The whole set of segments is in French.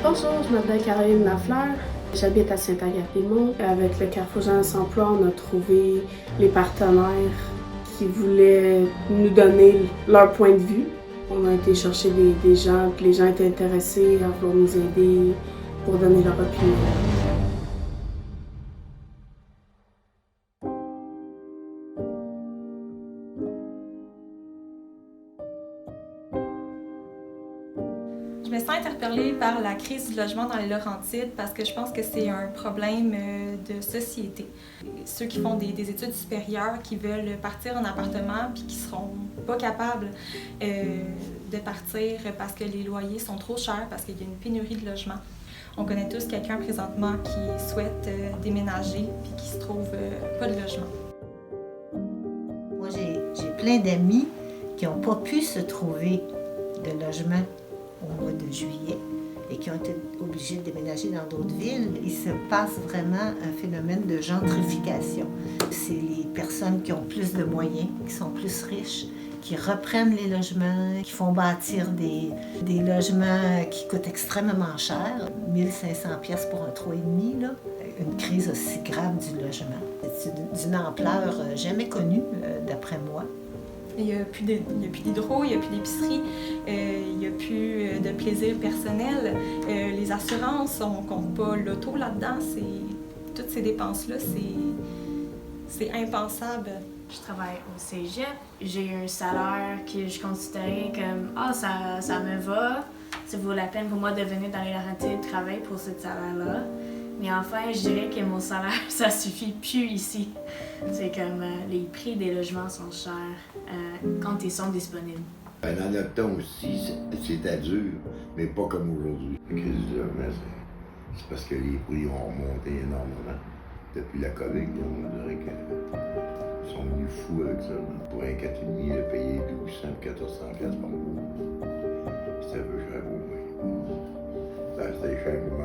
Bonjour, je m'appelle Caroline Lafleur. J'habite à Saint-Agathe-des-Monts. Avec le Carrefour Jeunesse Emploi, on a trouvé les partenaires qui voulaient nous donner leur point de vue. On a été chercher des gens, puis les gens étaient intéressés à vouloir nous aider pour donner leur opinion. Je me sens interpellée par la crise du logement dans les Laurentides parce que je pense que c'est un problème de société. Ceux qui font des études supérieures, qui veulent partir en appartement puis qui seront pas capables de partir parce que les loyers sont trop chers, parce qu'il y a une pénurie de logements. On connaît tous quelqu'un présentement qui souhaite déménager puis qui se trouve pas de logement. Moi, j'ai plein d'amis qui n'ont pas pu se trouver de logement au mois de juillet et qui ont été obligés de déménager dans d'autres villes. Il se passe vraiment un phénomène de gentrification. C'est les personnes qui ont plus de moyens, qui sont plus riches, qui reprennent les logements, qui font bâtir des logements qui coûtent extrêmement cher, 1 500 pièces pour un 3,5 là. Une crise aussi grave du logement. C'est d'une ampleur jamais connue, d'après moi. Il n'y a plus d'hydro, il n'y a plus d'épicerie, il n'y a plus de plaisir personnel. Les assurances, on ne compte pas l'auto là-dedans. Toutes ces dépenses-là, c'est impensable. Je travaille au cégep. J'ai un salaire que je considérais comme « Ah, ça me va. Ça vaut la peine pour moi de venir dans les Laurentides travailler pour ce salaire-là. » Mais enfin, je dirais que mon salaire, ça suffit plus ici. C'est comme les prix des logements sont chers quand ils sont disponibles. Dans notre temps aussi, c'était dur, mais pas comme aujourd'hui. La crise du logement, c'est parce que les prix ont remonté énormément. Depuis la COVID, on dirait qu'ils sont venus fous avec ça. Pour un 4,5, de payer 1200 1400 pièces par mois. C'était un peu cher pour moi. C'était cher pour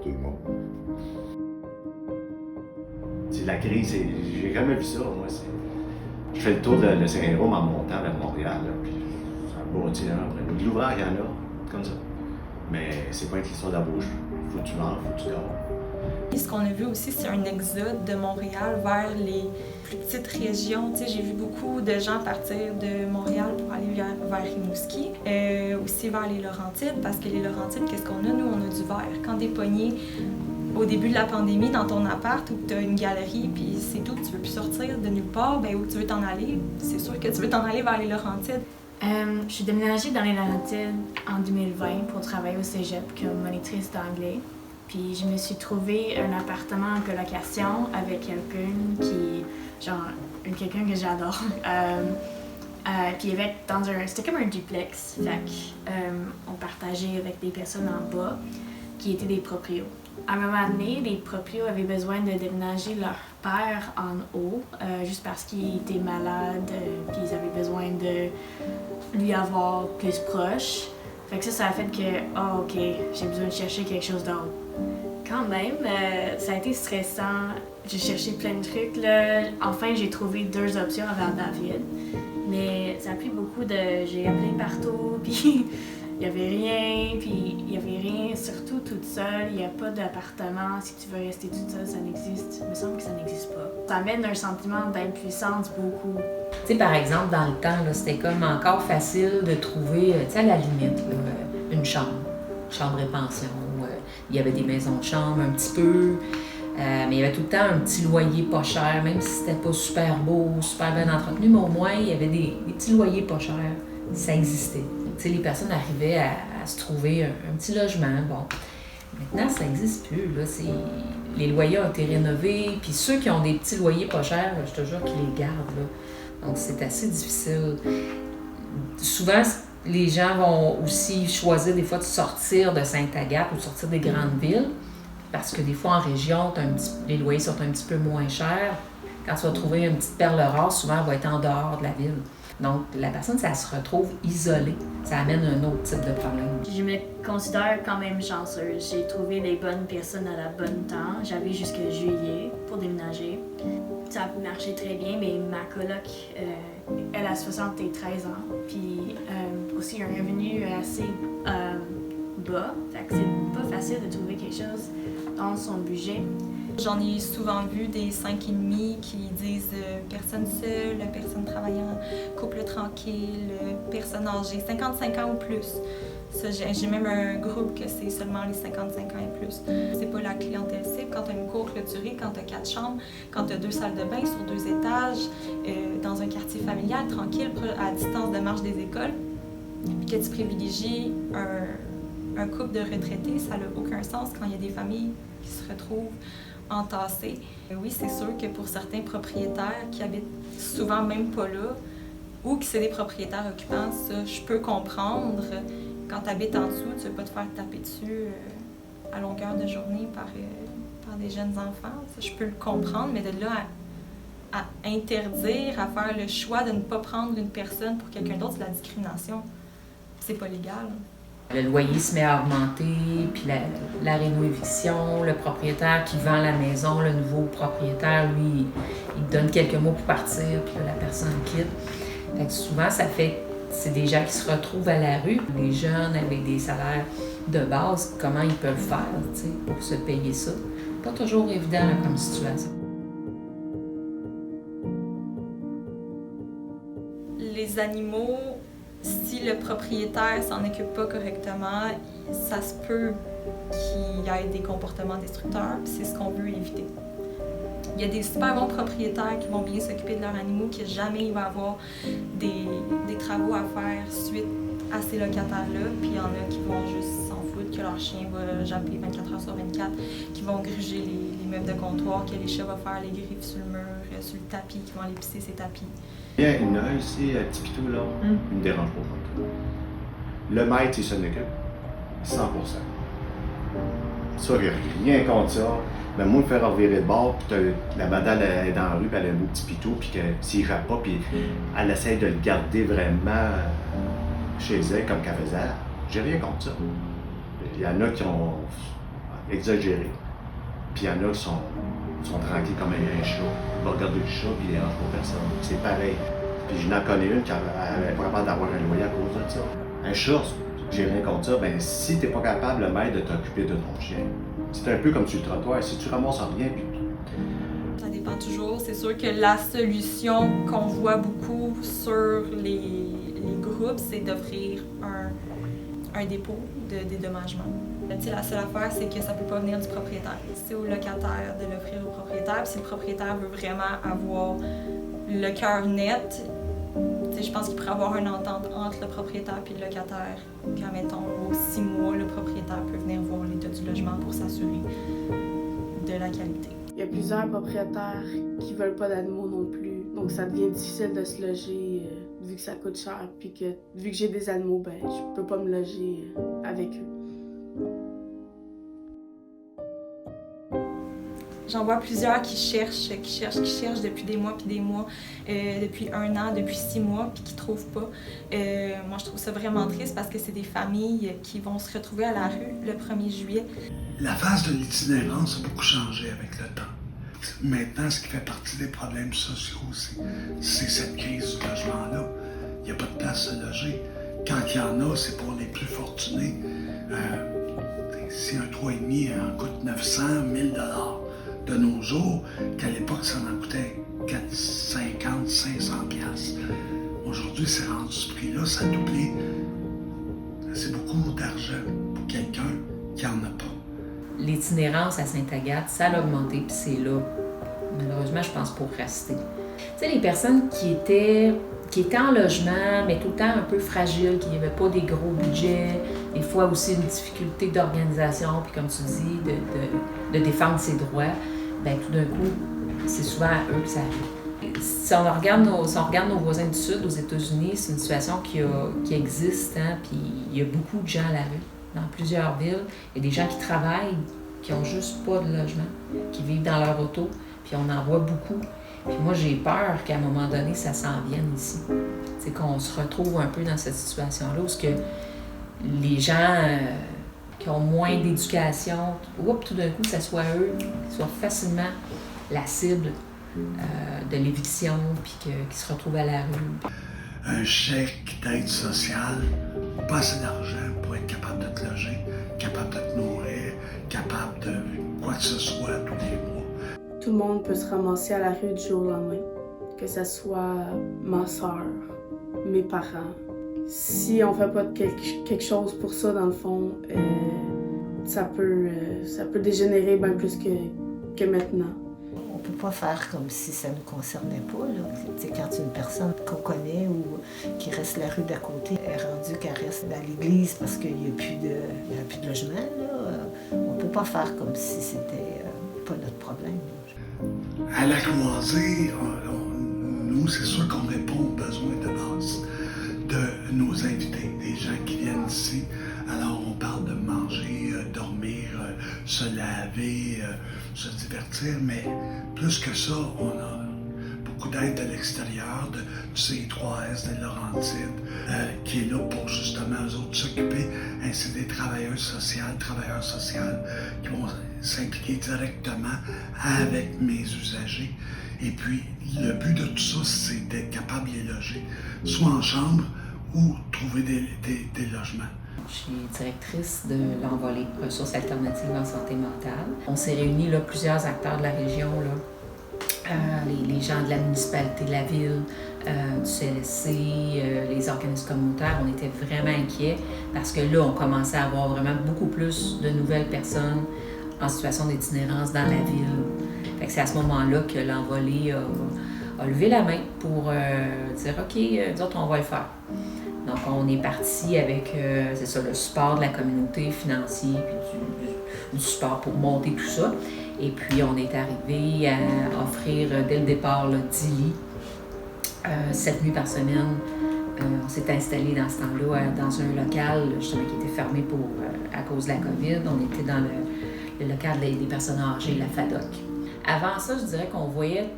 tout le monde. C'est la crise, j'ai jamais vu ça, moi. Je fais le tour de Saint-Jérôme en montant vers Montréal, là, puis ça bâtit un après. De l'ouvrage, il y en a, comme ça. Mais c'est pas une question de la bouche. Faut que tu manges, faut que tu dors. Et ce qu'on a vu aussi, c'est un exode de Montréal vers les plus petites régions. Tu sais, j'ai vu beaucoup de gens partir de Montréal pour aller vers Rimouski, aussi vers les Laurentides, parce que les Laurentides, qu'est-ce qu'on a? Nous, on a du verre. Quand t'es pogné au début de la pandémie dans ton appart où tu as une galerie, puis c'est tout, tu veux plus sortir de nulle part, ben où tu veux t'en aller? C'est sûr que tu veux t'en aller vers les Laurentides. Je suis déménagée dans les Laurentides en 2020 pour travailler au cégep comme monitrice d'anglais. Puis je me suis trouvée un appartement en colocation avec quelqu'un quelqu'un que j'adore. Puis c'était comme un duplex. Fait on partageait avec des personnes en bas qui étaient des proprios. À un moment donné, les proprios avaient besoin de déménager leur père en haut, juste parce qu'il était malade, puis ils avaient besoin de lui avoir plus proche. Fait que ça a fait que, OK, j'ai besoin de chercher quelque chose d'autre. Quand même, ça a été stressant. J'ai cherché plein de trucs, là. Enfin, j'ai trouvé 2 options avant David. Mais ça a pris beaucoup de... J'ai appelé partout, puis il n'y avait rien, puis il n'y avait rien, surtout toute seule. Il n'y a pas d'appartement. Si tu veux rester toute seule, ça n'existe. Il me semble que ça n'existe pas. Ça amène un sentiment d'impuissance beaucoup. Tu sais, par exemple, dans le temps, là, c'était comme encore facile de trouver, tu sais, à la limite, là, une chambre et pension. Il y avait des maisons de chambre un petit peu, mais il y avait tout le temps un petit loyer pas cher, même si c'était pas super beau, super bien entretenu, mais au moins, il y avait des petits loyers pas chers. Ça existait. Tu sais, les personnes arrivaient à se trouver un petit logement. Bon, maintenant, ça n'existe plus. Là. Les loyers ont été rénovés, puis ceux qui ont des petits loyers pas chers, je te jure qu'ils les gardent. Là. Donc, c'est assez difficile. Souvent, les gens vont aussi choisir des fois de sortir de Sainte-Agathe ou de sortir des grandes villes, parce que des fois, en région, les loyers sont un petit peu moins chers. Quand tu vas trouver une petite perle rare, souvent, elle va être en dehors de la ville. Donc, la personne, ça se retrouve isolée. Ça amène un autre type de problème. Je me considère quand même chanceuse. J'ai trouvé les bonnes personnes à la bonne temps. J'avais jusqu'à juillet pour déménager. Ça a marché très bien, mais ma coloc, elle a 73 ans. Puis aussi un revenu assez bas. Fait que c'est pas facile de trouver quelque chose dans son budget. J'en ai souvent vu des 5,5 qui disent personne seule, personne travaillant, couple tranquille, personne âgée, 55 ans ou plus. Ça, j'ai même un groupe que c'est seulement les 55 ans et plus. C'est pas la clientèle cible. Quand tu as une cour clôturée, quand tu as 4 chambres, quand tu as 2 salles de bain sur 2 étages, dans un quartier familial, tranquille, à distance de marche des écoles, puis que tu privilégies un couple de retraités, ça n'a aucun sens quand il y a des familles qui se retrouvent entassés. Oui, c'est sûr que pour certains propriétaires qui habitent souvent même pas là, ou qui sont des propriétaires occupants, ça, je peux comprendre. Quand tu habites en dessous, tu ne veux pas te faire taper dessus à longueur de journée par des jeunes enfants. Ça, je peux le comprendre, mais de là à interdire, à faire le choix de ne pas prendre une personne pour quelqu'un d'autre, c'est de la discrimination. C'est pas légal. Le loyer se met à augmenter, puis la réno-éviction, le propriétaire qui vend la maison, le nouveau propriétaire, lui, il donne quelques mots pour partir, puis là, la personne quitte. Fait que souvent, c'est des gens qui se retrouvent à la rue, des jeunes avec des salaires de base, comment ils peuvent faire, tu sais, pour se payer ça. Pas toujours évident là, comme situation. Les animaux, si le propriétaire s'en occupe pas correctement, ça se peut qu'il y ait des comportements destructeurs, puis c'est ce qu'on veut éviter. Il y a des super bons propriétaires qui vont bien s'occuper de leurs animaux, que jamais il va y avoir des travaux à faire suite à ces locataires-là, puis il y en a qui vont juste s'en foutre, que leur chien va japper 24 heures sur 24, qui vont gruger les meubles de comptoir, que les chats vont faire les griffes sur le mur, sur le tapis, qui vont aller pisser ces tapis. Il y a une ici, un petit pitou là, il me dérange pas. Le maître, il s'en occupe 100%. Ça, rien contre ça. Mais moi, me faire revirer de bord, puis la madame elle est dans la rue, puis elle a un beau petit pitou, puis que s'il rappe pas, puis elle essaie de le garder vraiment chez elle, comme qu'elle faisait. J'ai rien contre ça. Il y en a qui ont exagéré, puis il y en a qui sont tranquilles comme un chat. Il va regarder le chat, puis il dérange pas personne. C'est pareil. Puis je n'en connais une qui avait pas capable d'avoir un loyer à cause de ça. Un chat, j'ai rien contre ça. Ben, si t'es pas capable, le maître, de t'occuper de ton chien, c'est un peu comme sur le trottoir. Si tu ramasses rien, puis ça dépend toujours. C'est sûr que la solution qu'on voit beaucoup sur les groupes, c'est d'offrir un dépôt de dédommagement. La seule affaire, c'est que ça ne peut pas venir du propriétaire. C'est au locataire de l'offrir au propriétaire. Puis si le propriétaire veut vraiment avoir le cœur net, je pense qu'il pourrait avoir une entente entre le propriétaire et le locataire. Puis, admettons, aux 6 mois, le propriétaire peut venir voir l'état du logement pour s'assurer de la qualité. Il y a plusieurs propriétaires qui veulent pas d'animaux non plus. Donc, ça devient difficile de se loger vu que ça coûte cher. Puis que vu que j'ai des animaux, ben, je peux pas me loger avec eux. J'en vois plusieurs qui cherchent depuis des mois, depuis 1 an, depuis 6 mois, puis qui ne trouvent pas. Moi, je trouve ça vraiment triste parce que c'est des familles qui vont se retrouver à la rue le 1er juillet. La phase de l'itinérance a beaucoup changé avec le temps. Maintenant, ce qui fait partie des problèmes sociaux aussi, c'est cette crise du logement-là. Il n'y a pas de place à loger. Quand il y en a, c'est pour les plus fortunés. Si un 3,5 en coûte 900, 1000 $ de nos jours, qu'à l'époque, ça en coûtait 450, 500 $. Aujourd'hui, c'est rendu ce prix-là, ça a doublé. C'est beaucoup d'argent pour quelqu'un qui n'en a pas. L'itinérance à Sainte-Agathe, ça a augmenté, puis c'est là, malheureusement, je pense, pour rester. Tu sais, les personnes qui étaient en logement, mais tout le temps un peu fragiles, qui n'avaient pas des gros budgets, des fois aussi une difficulté d'organisation, puis comme tu dis, de défendre ses droits, bien tout d'un coup, c'est souvent à eux que ça arrive. Si on regarde nos voisins du Sud, aux États-Unis, c'est une situation qui existe, hein, puis il y a beaucoup de gens à la rue. Dans plusieurs villes, il y a des gens qui travaillent, qui n'ont juste pas de logement, qui vivent dans leur auto, puis on en voit beaucoup. Puis moi, j'ai peur qu'à un moment donné, ça s'en vienne ici. C'est qu'on se retrouve un peu dans cette situation-là où que les gens qui ont moins d'éducation, tout d'un coup, ça soit eux qui soient facilement la cible de l'éviction, puis qui se retrouvent à la rue. Un chèque d'aide sociale, pas assez d'argent pour être être capable de te loger, capable de te nourrir, capable de quoi que ce soit tous les mois. Tout le monde peut se ramasser à la rue du jour au lendemain, que ce soit ma soeur, mes parents. Si on fait pas quelque chose pour ça, dans le fond, ça peut dégénérer bien plus que maintenant. On peut pas faire comme si ça ne nous concernait pas. Là. Quand une personne qu'on connaît ou qui reste la rue d'à côté est rendue qu'elle reste dans l'église parce qu'il n'y a plus de logement, là, on peut pas faire comme si c'était pas notre problème. À la croisée, nous, c'est sûr qu'on répond aux besoins de base de nos invités, des gens qui viennent ici. Alors, on parle de manger, dormir, se laver, se divertir, mais plus que ça, on a beaucoup d'aide de l'extérieur, du CI3S, de Laurentides, qui est là pour justement eux autres s'occuper, ainsi des travailleurs sociales, qui vont s'impliquer directement avec mes usagers. Et puis, le but de tout ça, c'est d'être capable de les loger, soit en chambre ou trouver des logements. Je suis directrice de l'envolée Ressources alternatives en santé mentale. On s'est réunis, là, plusieurs acteurs de la région, là. Les gens de la municipalité de la ville, du CLSC, les organismes communautaires. On était vraiment inquiets parce que là, on commençait à avoir vraiment beaucoup plus de nouvelles personnes en situation d'itinérance dans la ville. Fait que c'est à ce moment-là que l'envolée a levé la main pour dire « OK, nous autres, on va le faire ». Donc, on est parti avec, c'est ça, le support de la communauté financier, puis du support pour monter tout ça. Et puis, on est arrivé à offrir, dès le départ, là, 10 lits, 7 nuits par semaine. On s'est installé dans ce temps-là dans un local, justement, qui était fermé à cause de la COVID. On était dans le local des personnes âgées, la FADOC. Avant ça, je dirais qu'on voyait,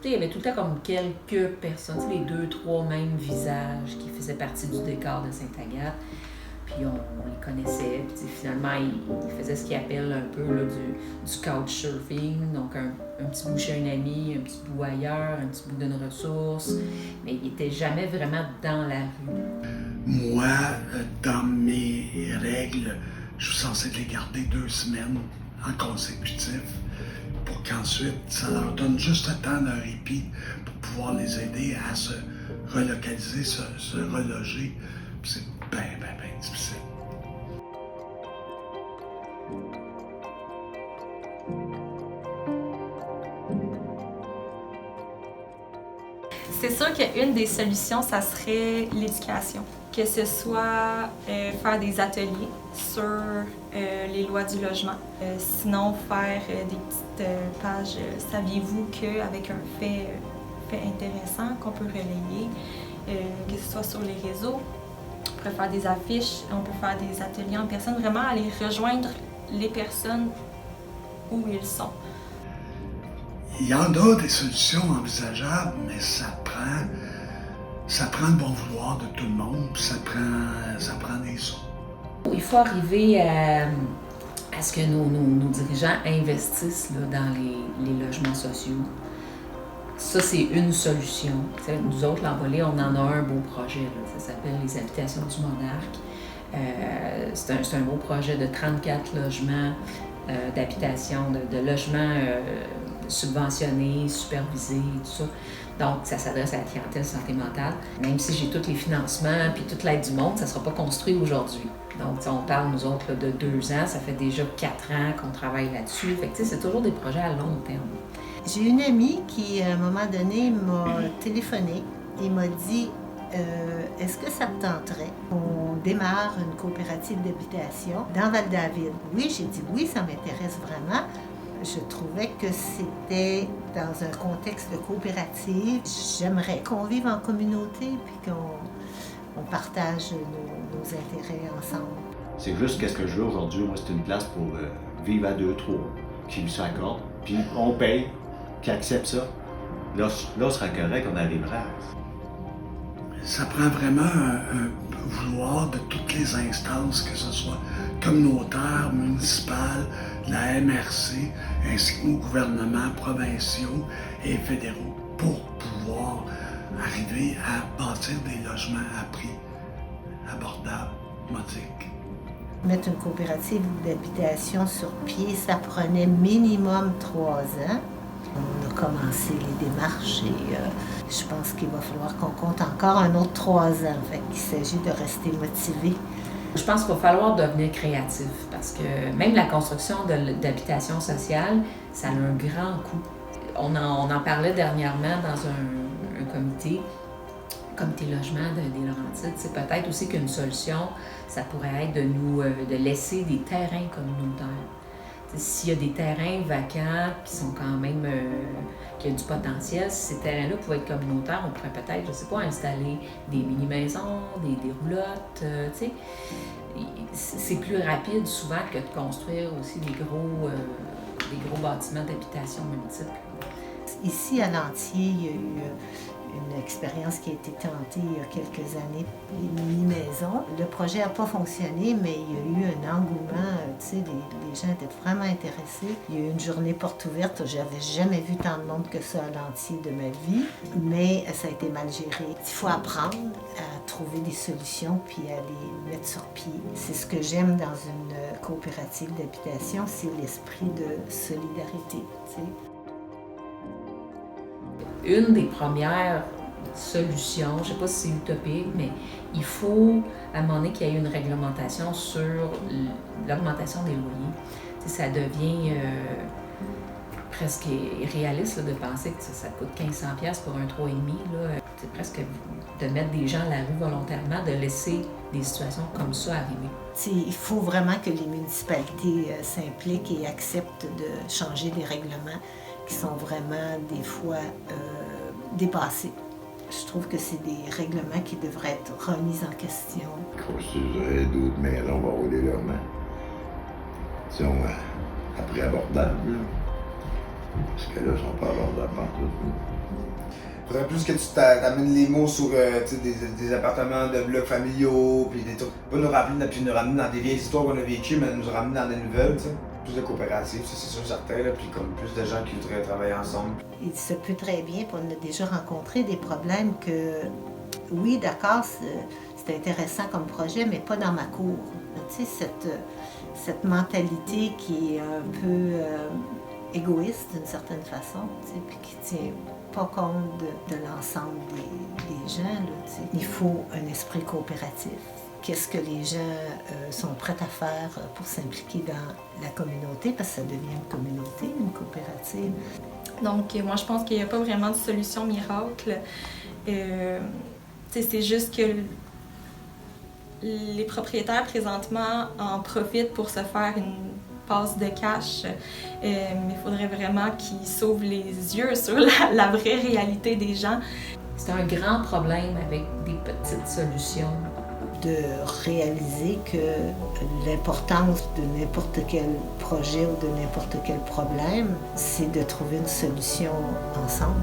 il y avait tout le temps comme quelques personnes, les 2-3 mêmes visages qui faisaient partie du décor de Sainte-Agathe. Puis on les connaissait. Puis finalement, ils faisaient ce qu'ils appellent un peu là, du couchsurfing. Donc un petit bout chez un ami, un petit bout ailleurs, un petit bout d'une ressource. Mais ils n'étaient jamais vraiment dans la rue. Moi, dans mes règles, je suis censé les garder 2 semaines en consécutif pour qu'ensuite, ça leur donne juste le temps d'un répit pour pouvoir les aider à se relocaliser, se reloger. Puis c'est bien difficile. C'est sûr qu'une des solutions, ça serait l'éducation. Que ce soit faire des ateliers sur les lois du logement. Sinon, faire des petites pages « Saviez-vous qu'avec un fait intéressant qu'on peut relayer, que ce soit sur les réseaux. On pourrait faire des affiches, on peut faire des ateliers en personne, vraiment aller rejoindre les personnes où ils sont. Il y en a des solutions envisageables, mais ça prend le bon vouloir de tout le monde, puis ça prend des sous. Il faut arriver à ce que nos dirigeants investissent là, dans les logements sociaux. Ça, c'est une solution. T'sais, nous autres, l'Envolée, on en a un beau projet. Là. Ça s'appelle les Habitations du Monarque. C'est un beau projet de 34 logements d'habitation, de logements subventionnés, supervisés, tout ça. Donc, ça s'adresse à la clientèle santé mentale. Même si j'ai tous les financements puis toute l'aide du monde, ça ne sera pas construit aujourd'hui. Donc, on parle, nous autres, là, de 2 ans. Ça fait déjà 4 ans qu'on travaille là-dessus. Fait que, c'est toujours des projets à long terme. J'ai une amie qui, à un moment donné, m'a téléphoné et m'a dit est-ce que ça te tenterait qu'on démarre une coopérative d'habitation dans Val-David? Oui, j'ai dit oui, ça m'intéresse vraiment. Je trouvais que c'était dans un contexte de coopérative. J'aimerais qu'on vive en communauté puis qu'on partage nos intérêts ensemble. C'est juste qu'est-ce que je veux aujourd'hui. Moi, c'est une place pour vivre à 2-3 qui lui s'accorde. Puis on paye, qui accepte ça. Là, on sera correct, on arrivera. Ça prend vraiment un vouloir de toutes les instances, que ce soit communautaire, municipal, la MRC, ainsi que nos gouvernements provinciaux et fédéraux, pour pouvoir arriver à bâtir des logements à prix abordable, modique. Mettre une coopérative d'habitation sur pied, ça prenait minimum 3 ans. On a commencé les démarches et je pense qu'il va falloir qu'on compte encore un autre 3 ans. Fait qu'il s'agit de rester motivé. Je pense qu'il va falloir devenir créatif parce que même la construction d'habitation sociale, ça a un grand coût. On en parlait dernièrement dans un comité logement des Laurentides. C'est peut-être aussi qu'une solution, ça pourrait être de laisser des terrains communautaires. S'il y a des terrains vacants qui sont quand même qui ont du potentiel, si ces terrains-là pouvaient être communautaires, on pourrait peut-être, je sais pas, installer des mini-maisons, des roulottes, tu sais. C'est plus rapide souvent que de construire aussi des gros bâtiments d'habitation multiples. Ici, à Lantier, il y a eu une expérience qui a été tentée il y a quelques années, les mini-maisons. Le projet n'a pas fonctionné, mais il y a eu un engouement, tu sais, les gens étaient vraiment intéressés. Il y a eu une journée porte ouverte, j'avais jamais vu tant de monde que ça à Lantier de ma vie, mais ça a été mal géré. Il faut apprendre à trouver des solutions puis à les mettre sur pied. C'est ce que j'aime dans une coopérative d'habitation, c'est l'esprit de solidarité, tu sais. Une des premières solutions, je ne sais pas si c'est utopique, mais il faut à un moment donné qu'il y ait une réglementation sur l'augmentation des loyers. Tu sais, ça devient presque irréaliste là, de penser que ça coûte 1500$ pour un 3,5. C'est presque de mettre des gens à la rue volontairement, de laisser des situations comme ça arriver. Il faut vraiment que les municipalités s'impliquent et acceptent de changer des règlements qui sont vraiment des fois dépassés. Je trouve que c'est des règlements qui devraient être remis en question. Construire d'autres maisons, on va avoir des logements. Disons, à prix abordable. Parce que là, ils sont pas abordables partout. Il faudrait plus que tu t'amènes les mots sur des appartements de blocs familiaux, puis des trucs. Pas nous ramener dans des vieilles histoires qu'on a vécues, mais nous ramener dans des nouvelles, tu sais. Plus de coopératives, ça, c'est sûr certain, là, puis comme plus de gens qui voudraient travailler ensemble. Il se peut très bien, puis on a déjà rencontré des problèmes que, oui, d'accord, c'est intéressant comme projet, mais pas dans ma cour. Tu sais, cette mentalité qui est un peu égoïste d'une certaine façon, tu sais, puis qui tient pas compte de l'ensemble des gens, là, tu sais. Il faut un esprit coopératif. Qu'est-ce que les gens sont prêts à faire pour s'impliquer dans la communauté, parce que ça devient une communauté, une coopérative. Donc, moi, je pense qu'il n'y a pas vraiment de solution miracle. C'est juste que les propriétaires, présentement, en profitent pour se faire une passe de cash. Mais il faudrait vraiment qu'ils s'ouvrent les yeux sur la vraie réalité des gens. C'est un grand problème avec des petites solutions. De réaliser que l'importance de n'importe quel projet ou de n'importe quel problème, c'est de trouver une solution ensemble.